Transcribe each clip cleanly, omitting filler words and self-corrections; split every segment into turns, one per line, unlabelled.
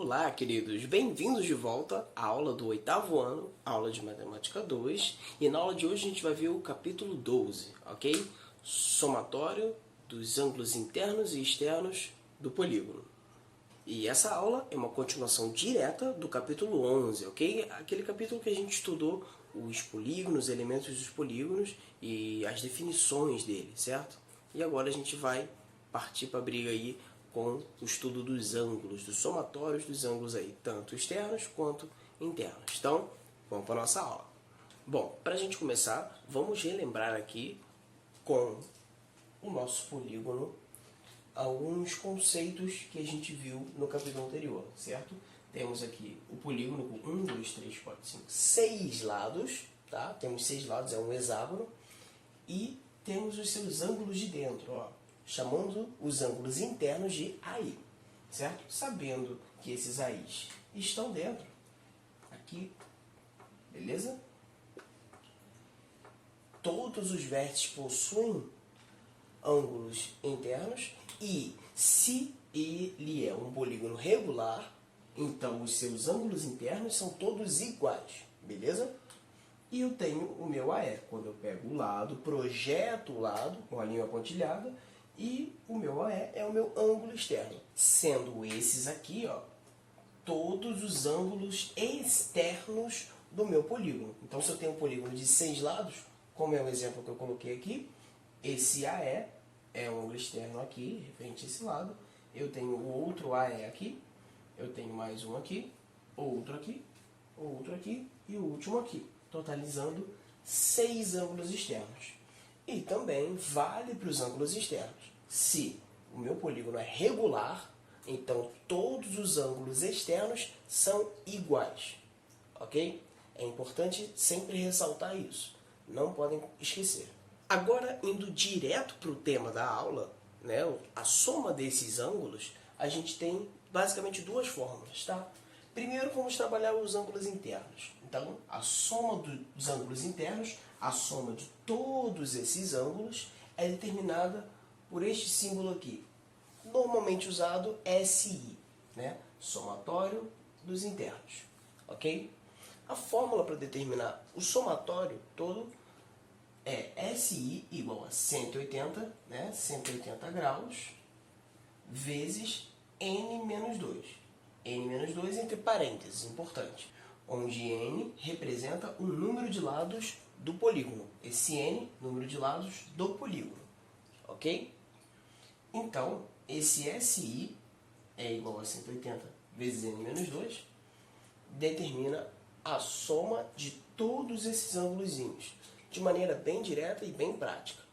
Olá, queridos! Bem-vindos de volta à aula do 8º ano, aula de Matemática 2. E na aula de hoje a gente vai ver o capítulo 12, ok? Somatório dos ângulos internos e externos do polígono. E essa aula é uma continuação direta do capítulo 11, ok? Aquele capítulo que a gente estudou os polígonos, elementos dos polígonos e as definições dele, certo? E agora a gente vai partir para a briga aí com o estudo dos ângulos, dos somatórios dos ângulos aí, tanto externos quanto internos. Então, vamos para a nossa aula. Bom, para a gente começar, vamos relembrar aqui com o nosso polígono alguns conceitos que a gente viu no capítulo anterior, certo? Temos aqui o polígono com 1, 2, 3, 4, 5, 6 lados, tá? Temos 6 lados, é um hexágono, e temos os seus ângulos de dentro, ó, chamando os ângulos internos de AI, certo? Sabendo que esses AIs estão dentro, aqui, beleza? Todos os vértices possuem ângulos internos e se ele é um polígono regular, então os seus ângulos internos são todos iguais, beleza? E eu tenho o meu AE, quando eu pego o lado, projeto o lado com a linha pontilhada, e o meu AE é o meu ângulo externo, sendo esses aqui, ó, todos os ângulos externos do meu polígono. Então, se eu tenho um polígono de 6 lados, como é o exemplo que eu coloquei aqui, esse AE é um ângulo externo aqui, referente a esse lado, eu tenho o outro AE aqui, eu tenho mais um aqui, outro aqui e o último aqui, totalizando 6 ângulos externos. E também vale para os ângulos externos. Se o meu polígono é regular, então todos os ângulos externos são iguais. Ok? É importante sempre ressaltar isso. Não podem esquecer. Agora, indo direto para o tema da aula, né, a soma desses ângulos, a gente tem basicamente duas fórmulas, tá? Primeiro, vamos trabalhar os ângulos internos. Então, a soma dos ângulos internos, a soma de todos esses ângulos, é determinada por este símbolo aqui, normalmente usado SI, né? Somatório dos internos, ok? A fórmula para determinar o somatório todo é SI igual a 180, né? 180 graus, vezes N menos 2. N menos 2 entre parênteses, importante, onde N representa o número de lados do polígono. Esse N, número de lados do polígono, ok? Então, esse SI é igual a 180 vezes N menos 2, determina a soma de todos esses ângulos, de maneira bem direta e bem prática,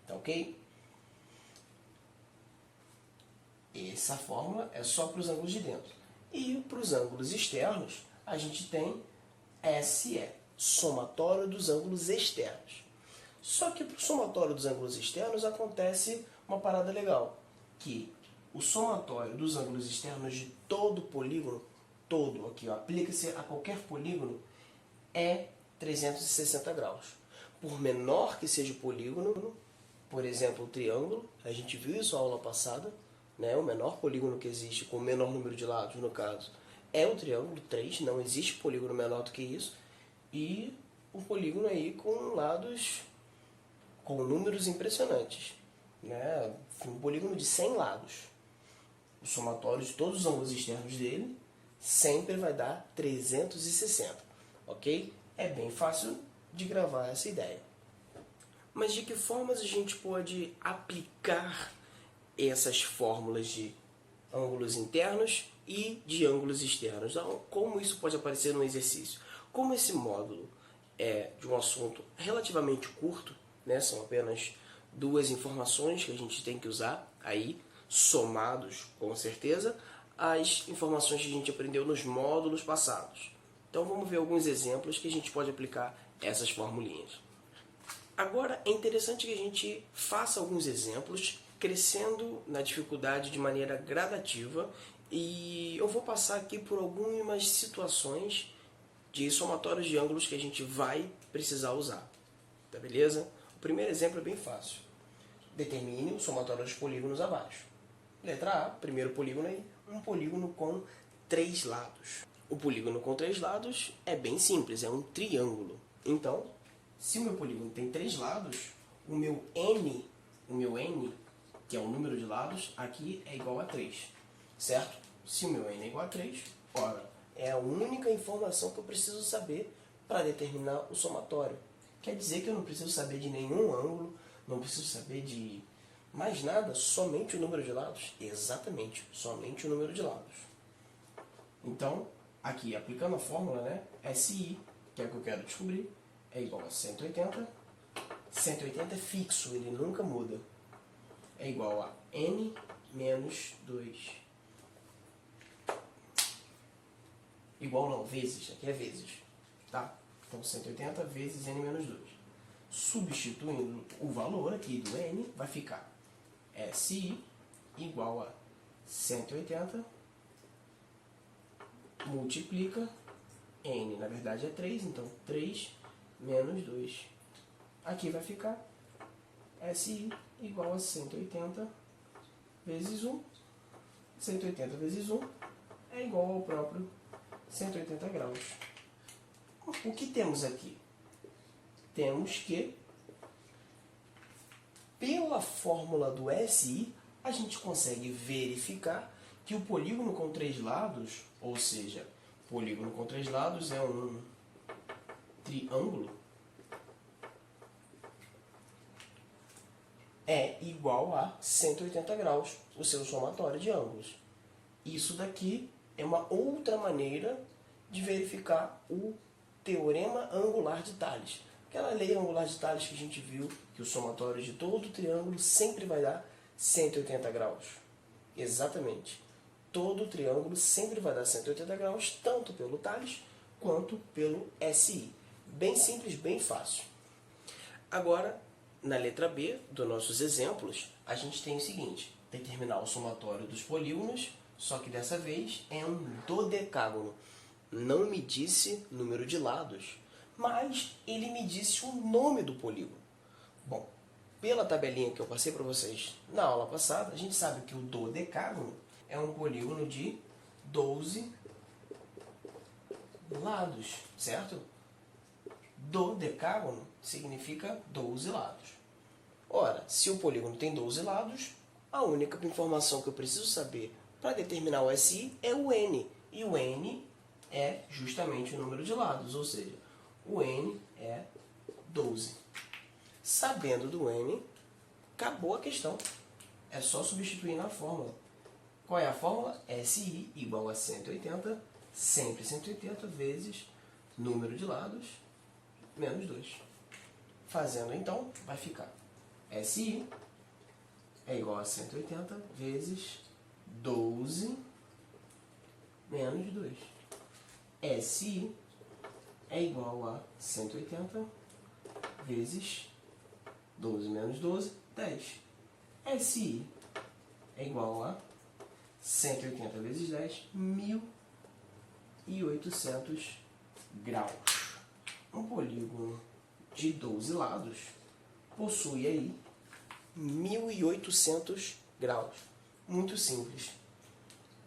tá ok? Essa fórmula é só para os ângulos de dentro. E para os ângulos externos, a gente tem SE, somatório dos ângulos externos. Só que para o somatório dos ângulos externos acontece uma parada legal, que o somatório dos ângulos externos de todo o polígono, todo aqui, aplica-se a qualquer polígono, é 360 graus. Por menor que seja o polígono, por exemplo, o triângulo, a gente viu isso na aula passada, né? O menor polígono que existe, com o menor número de lados, no caso, é o triângulo 3, não existe polígono menor do que isso, e um polígono aí com lados, com números impressionantes, né? Um polígono de 100 lados. O somatório de todos os ângulos externos dele sempre vai dar 360, ok? É bem fácil de gravar essa ideia. Mas de que formas a gente pode aplicar essas fórmulas de ângulos internos e de ângulos externos? Então, como isso pode aparecer no exercício? Como esse módulo é de um assunto relativamente curto, né, são apenas 2 informações que a gente tem que usar aí, somados com certeza as informações que a gente aprendeu nos módulos passados. Então vamos ver alguns exemplos que a gente pode aplicar essas formulinhas. Agora é interessante que a gente faça alguns exemplos, crescendo na dificuldade de maneira gradativa, e eu vou passar aqui por algumas situações de somatórios de ângulos que a gente vai precisar usar, tá beleza? O primeiro exemplo é bem fácil. Determine o somatório dos polígonos abaixo. Letra A, primeiro polígono aí, um polígono com três lados. O polígono com três lados é bem simples, é um triângulo. Então, se o meu polígono tem três lados, o meu n, que é o número de lados, aqui é igual a 3, certo? Se o meu n é igual a 3, ora, é a única informação que eu preciso saber para determinar o somatório. Quer dizer que eu não preciso saber de nenhum ângulo, não preciso saber de mais nada, somente o número de lados? Exatamente, somente o número de lados. Então, aqui, aplicando a fórmula, né, SI, que é o que eu quero descobrir, é igual a 180. 180 é fixo, ele nunca muda. É igual a n menos 2. Igual não, vezes, aqui é vezes. Tá? Então, 180 vezes n menos 2. Substituindo o valor aqui do n, vai ficar SI igual a 180 multiplica n, na verdade é 3, então 3 menos 2. Aqui vai ficar SI igual a 180 vezes 1. 180 vezes 1 é igual ao próprio 180 graus. O que temos aqui? Temos que, pela fórmula do SI, a gente consegue verificar que o polígono com três lados, ou seja, polígono com três lados é um triângulo, é igual a 180 graus, o seu somatório de ângulos. Isso daqui é uma outra maneira de verificar o teorema angular de Tales. Aquela lei angular de Tales que a gente viu, que o somatório de todo triângulo sempre vai dar 180 graus. Exatamente. Todo triângulo sempre vai dar 180 graus, tanto pelo Tales quanto pelo SI. Bem simples, bem fácil. Agora, na letra B dos nossos exemplos, a gente tem o seguinte: determinar o somatório dos polígonos, só que dessa vez é um dodecágono. Não me disse número de lados, mas ele me disse o nome do polígono. Bom, pela tabelinha que eu passei para vocês na aula passada, a gente sabe que o dodecágono é um polígono de 12 lados, certo? Dodecágono significa 12 lados. Ora, se o polígono tem 12 lados, a única informação que eu preciso saber para determinar o SI é o n. E o n é justamente o número de lados, ou seja, o n é 12. Sabendo do n, acabou a questão. É só substituir na fórmula. Qual é a fórmula? SI igual a 180, sempre 180 vezes número de lados menos 2. Fazendo então, vai ficar SI é igual a 180 vezes 12 menos 2. SI é igual a 180 vezes 12 menos 12, 10. SI é igual a 180 vezes 10, 1.800 graus. Um polígono de 12 lados possui aí 1.800 graus. Muito simples.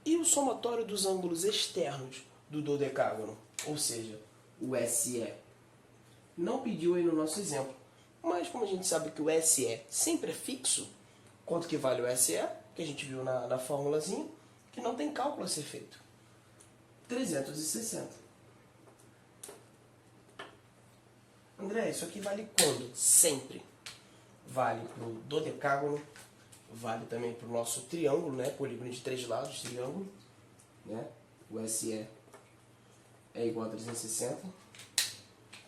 E o somatório dos ângulos externos do dodecágono, ou seja, o SE? Não pediu aí no nosso exemplo, mas como a gente sabe que o SE sempre é fixo, quanto que vale o SE? Que a gente viu na formulazinha, que não tem cálculo a ser feito. 360. André, isso aqui vale quando? Sempre. Vale para o dodecágono, vale também para o nosso triângulo, né? Polígono de 3 lados, triângulo, né? O SE é igual a 360.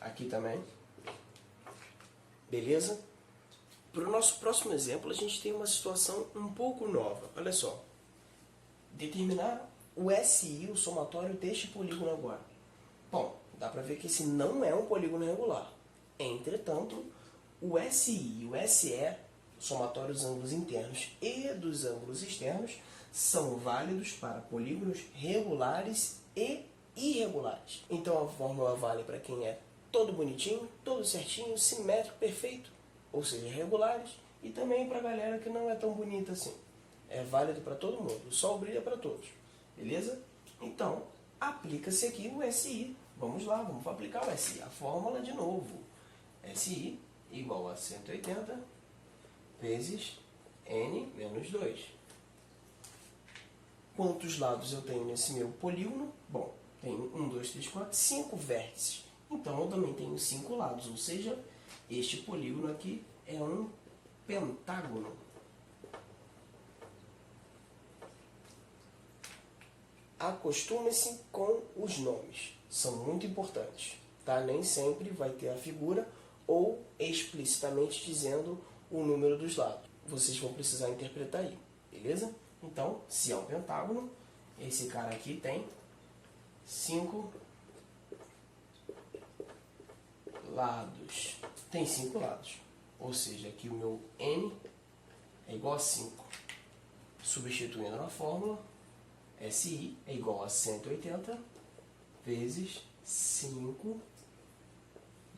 Aqui também. Beleza? Para o nosso próximo exemplo, a gente tem uma situação um pouco nova. Olha só. Determinar o SI, o somatório deste polígono agora. Bom, dá para ver que esse não é um polígono regular. Entretanto, o SI e o SE, o somatório dos ângulos internos e dos ângulos externos, são válidos para polígonos regulares e irregulares. Então a fórmula vale para quem é todo bonitinho, todo certinho, simétrico, perfeito, ou seja, regulares, e também para a galera que não é tão bonita assim. É válido para todo mundo, o sol brilha para todos, beleza? Então, aplica-se aqui o SI. Vamos lá, vamos aplicar o SI. A fórmula de novo. SI igual a 180 vezes N menos 2. Quantos lados eu tenho nesse meu polígono? Bom, tenho 1, 2, 3, 4, 5 vértices. Então, eu também tenho 5 lados, ou seja, este polígono aqui é um pentágono. Acostume-se com os nomes, são muito importantes, tá? Nem sempre vai ter a figura ou explicitamente dizendo o número dos lados. Vocês vão precisar interpretar aí, beleza? Então, se é um pentágono, esse cara aqui tem 5 lados. Tem 5 lados, ou seja, aqui o meu N é igual a 5. Substituindo na fórmula, SI é igual a 180 vezes 5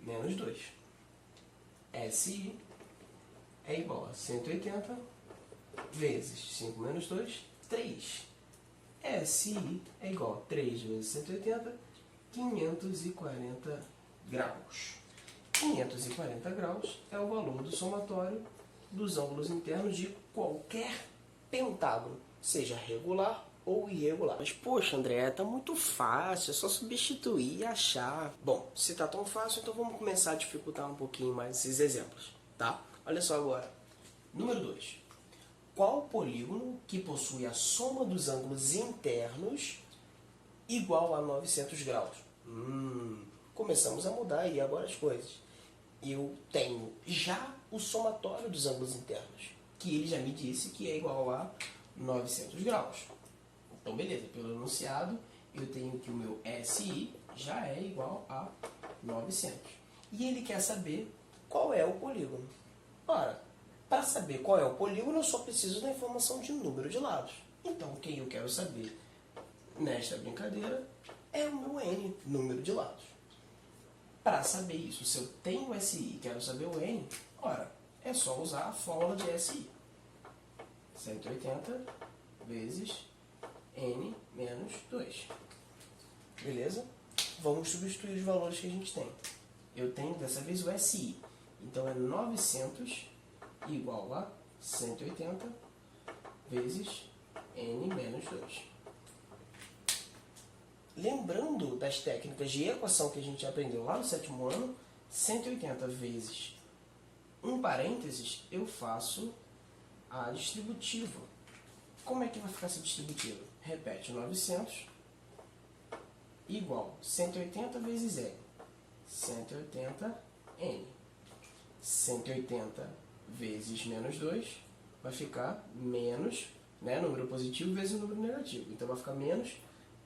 menos 2. SI é igual a 180 vezes 5 menos 2, 3. SI é igual a 3 vezes 180, 540 graus. 540 graus é o valor do somatório dos ângulos internos de qualquer pentágono, seja regular ou irregular. Mas, poxa, André, tá muito fácil, é só substituir e achar. Bom, se tá tão fácil, então vamos começar a dificultar um pouquinho mais esses exemplos, tá? Olha só agora. Número 2. Qual polígono que possui a soma dos ângulos internos igual a 900 graus? Começamos a mudar aí agora as coisas. Eu tenho já o somatório dos ângulos internos, que ele já me disse que é igual a 900 graus. Então, beleza, pelo enunciado, eu tenho que o meu SI já é igual a 900. E ele quer saber qual é o polígono. Ora, para saber qual é o polígono, eu só preciso da informação de número de lados. Então, quem eu quero saber nesta brincadeira é o meu N, número de lados. Para saber isso, se eu tenho SI e quero saber o N, ora, é só usar a fórmula de SI. 180 vezes N menos 2. Beleza? Vamos substituir os valores que a gente tem. Eu tenho dessa vez o SI. Então é 900 igual a 180 vezes N menos 2. Lembrando das técnicas de equação que a gente aprendeu lá no 7º ano, 180 vezes um parênteses, eu faço a distributiva. Como é que vai ficar essa distributiva? Repete, 900 igual 180 vezes N. 180 N. 180 vezes menos 2 vai ficar menos, né, número positivo vezes o número negativo. Então vai ficar menos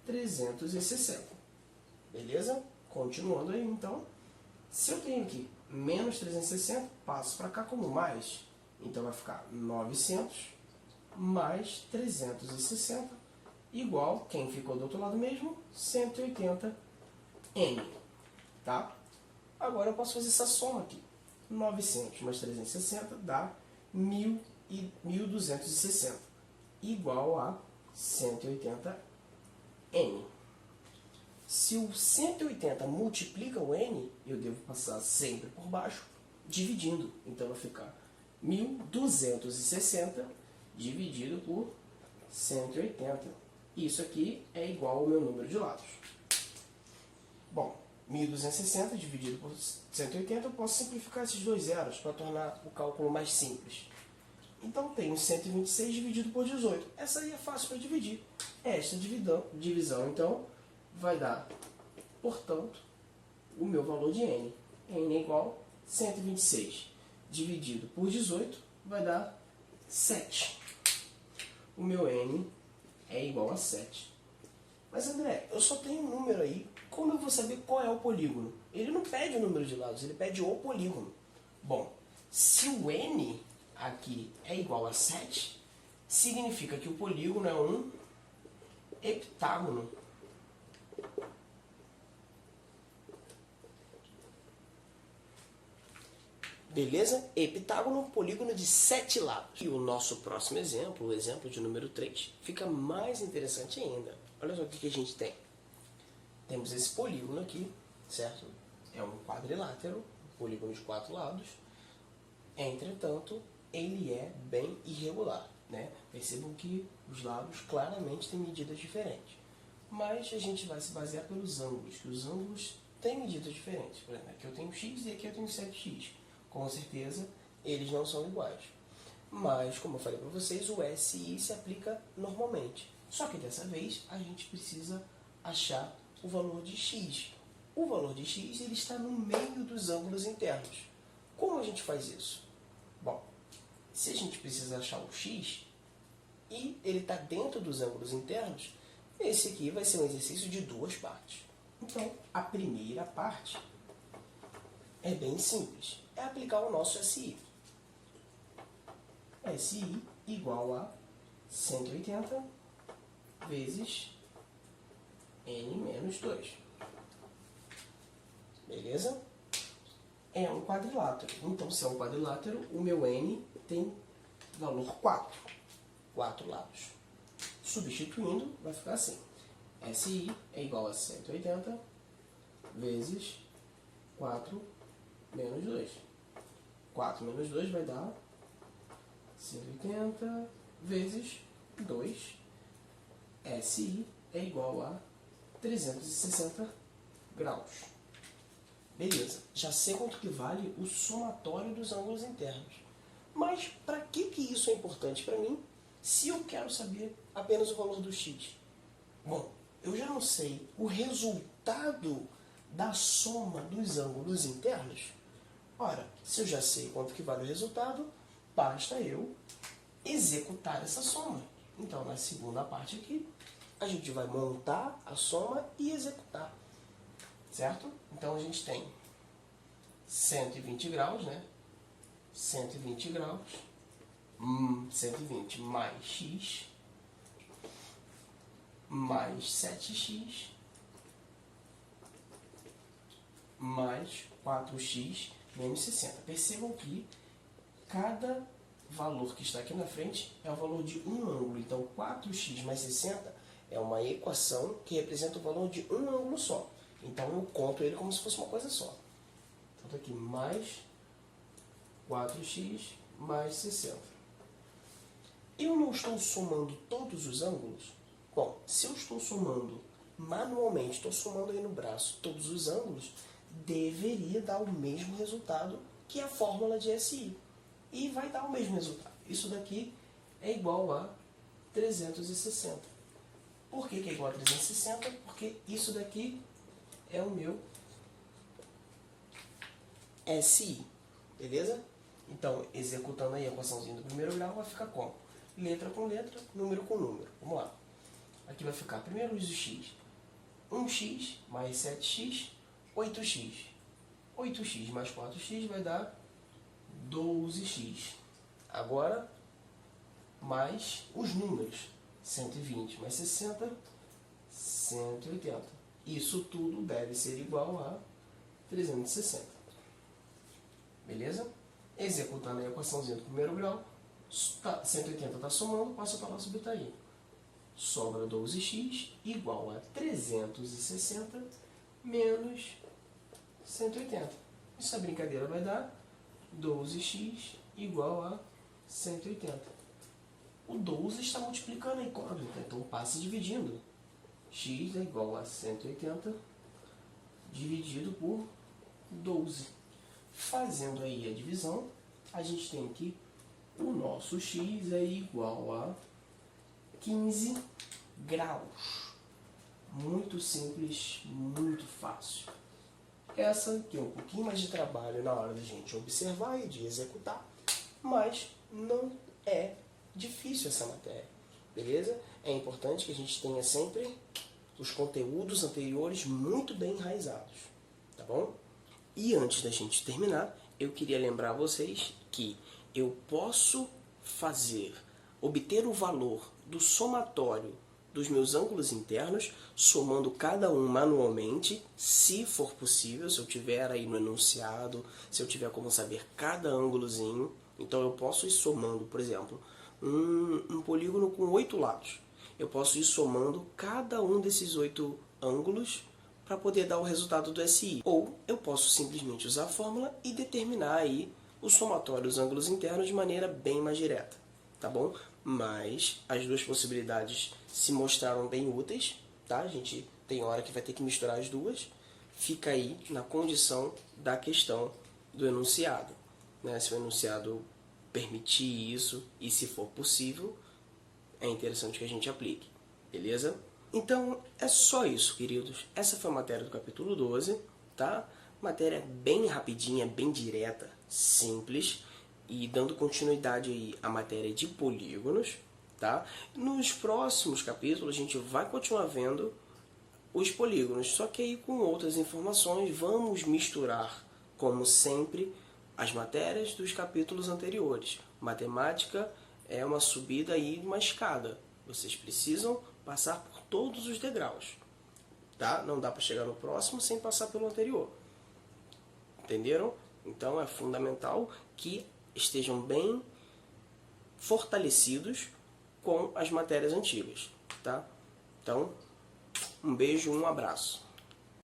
360. Beleza? Continuando aí, então. Se eu tenho aqui menos 360, passo para cá como mais. Então vai ficar 900 mais 360 igual, quem ficou do outro lado mesmo, 180 N. Tá? Agora eu posso fazer essa soma aqui. 900 mais 360 dá 1.260 igual a 180 N. Se o 180 multiplica o N, eu devo passar sempre por baixo, dividindo. Então vai ficar 1.260 dividido por 180. Isso aqui é igual ao meu número de lados. Bom, 1.260 dividido por 180, eu posso simplificar esses dois zeros para tornar o cálculo mais simples. Então, tenho 126 dividido por 18. Essa aí é fácil para dividir. Esta divisão, então, vai dar, portanto, o meu valor de N. N é igual a 126 dividido por 18 vai dar 7. O meu N é igual a 7. Mas, André, eu só tenho um número aí. Como eu vou saber qual é o polígono? Ele não pede o número de lados, ele pede o polígono. Bom, se o N aqui é igual a 7, significa que o polígono é um heptágono. Beleza? Heptágono, polígono de 7 lados. E o nosso próximo exemplo, o exemplo de número 3, fica mais interessante ainda. olha só o que a gente tem. Temos esse polígono aqui, certo? É um quadrilátero, um polígono de 4 lados. Entretanto, ele é bem irregular, né? Percebam que os lados claramente têm medidas diferentes. Mas a gente vai se basear pelos ângulos, que os ângulos têm medidas diferentes. Por exemplo, aqui eu tenho x e aqui eu tenho 7x. Com certeza, eles não são iguais. Mas, como eu falei para vocês, o SI se aplica normalmente. Só que dessa vez, a gente precisa achar o valor de x. O valor de x ele está no meio dos ângulos internos. Como a gente faz isso? Bom, se a gente precisa achar o x e ele está dentro dos ângulos internos, esse aqui vai ser um exercício de 2 partes. Então, a primeira parte é bem simples. É aplicar o nosso SI. SI igual a 180 vezes n menos 2. Beleza? É um quadrilátero. Então, se é um quadrilátero, o meu n tem valor 4. 4 lados. Substituindo, vai ficar assim. SI é igual a 180 vezes 4 menos 2. 4 menos 2 vai dar 180 vezes 2. SI é igual a 360 graus. Beleza, já sei quanto que vale o somatório dos ângulos internos. Mas para que isso é importante para mim se eu quero saber apenas o valor do x? Bom, eu já não sei o resultado da soma dos ângulos internos. Ora, se eu já sei quanto que vale o resultado, basta eu executar essa soma. Então, na segunda parte aqui, a gente vai montar a soma e executar. Certo? Então, a gente tem 120 graus, né? 120 graus, 120 mais x, mais 7x, mais 4x, menos 60. Percebam que cada valor que está aqui na frente é o valor de um ângulo. Então, 4x mais 60 é uma equação que representa o valor de um ângulo só. Então, eu conto ele como se fosse uma coisa só. Então, está aqui mais 4x mais 60. Eu não estou somando todos os ângulos? Bom, se eu estou somando manualmente, estou somando aí no braço todos os ângulos, deveria dar o mesmo resultado que a fórmula de SI. E vai dar o mesmo resultado. Isso daqui é igual a 360. Por que é igual a 360? Porque isso daqui é o meu SI. Beleza? Então, executando aí a equaçãozinha do primeiro grau, vai ficar como? Letra com letra, número com número. Vamos lá. Aqui vai ficar, primeiro uso x. 1x mais 7x, 8x. 8x mais 4x vai dar 12x. Agora, mais os números. 120 mais 60, 180. Isso tudo deve ser igual a 360. Beleza? Executando a equaçãozinha do primeiro grau, 180 está somando, passa para lá subtrair. Sobra 12x igual a 360 menos 180. Essa brincadeira vai dar 12x igual a 180. O 12 está multiplicando a incógnita, então passe dividindo. X é igual a 180 dividido por 12. Fazendo aí a divisão, a gente tem que o nosso x é igual a 15 graus. Muito simples, muito fácil. Essa tem um pouquinho mais de trabalho na hora da gente observar e de executar, mas não é difícil essa matéria, beleza? É importante que a gente tenha sempre os conteúdos anteriores muito bem enraizados, tá bom? E antes da gente terminar, eu queria lembrar vocês que eu posso obter o valor do somatório dos meus ângulos internos, somando cada um manualmente, se for possível, se eu tiver aí no enunciado, se eu tiver como saber cada ângulozinho. Então eu posso ir somando, por exemplo, um polígono com 8 lados. eu posso ir somando cada um desses 8 ângulos para poder dar o resultado do SI. Ou eu posso simplesmente usar a fórmula e determinar aí o somatório dos ângulos internos de maneira bem mais direta, tá bom? Mas as duas possibilidades se mostraram bem úteis, tá? A gente tem hora que vai ter que misturar as duas. Fica aí na condição da questão do enunciado, né? Se o enunciado permitir isso e se for possível, é interessante que a gente aplique, beleza? Então, é só isso, queridos. Essa foi a matéria do capítulo 12, tá? Matéria bem rapidinha, bem direta, simples, e dando continuidade aí à matéria de polígonos, tá? Nos próximos capítulos, a gente vai continuar vendo os polígonos, só que aí com outras informações, vamos misturar, como sempre, as matérias dos capítulos anteriores. Matemática é uma subida e uma escada. Vocês precisam passar por todos os degraus, tá? Não dá para chegar no próximo sem passar pelo anterior. Entenderam? Então é fundamental que estejam bem fortalecidos com as matérias antigas, tá? Então, um beijo, um abraço.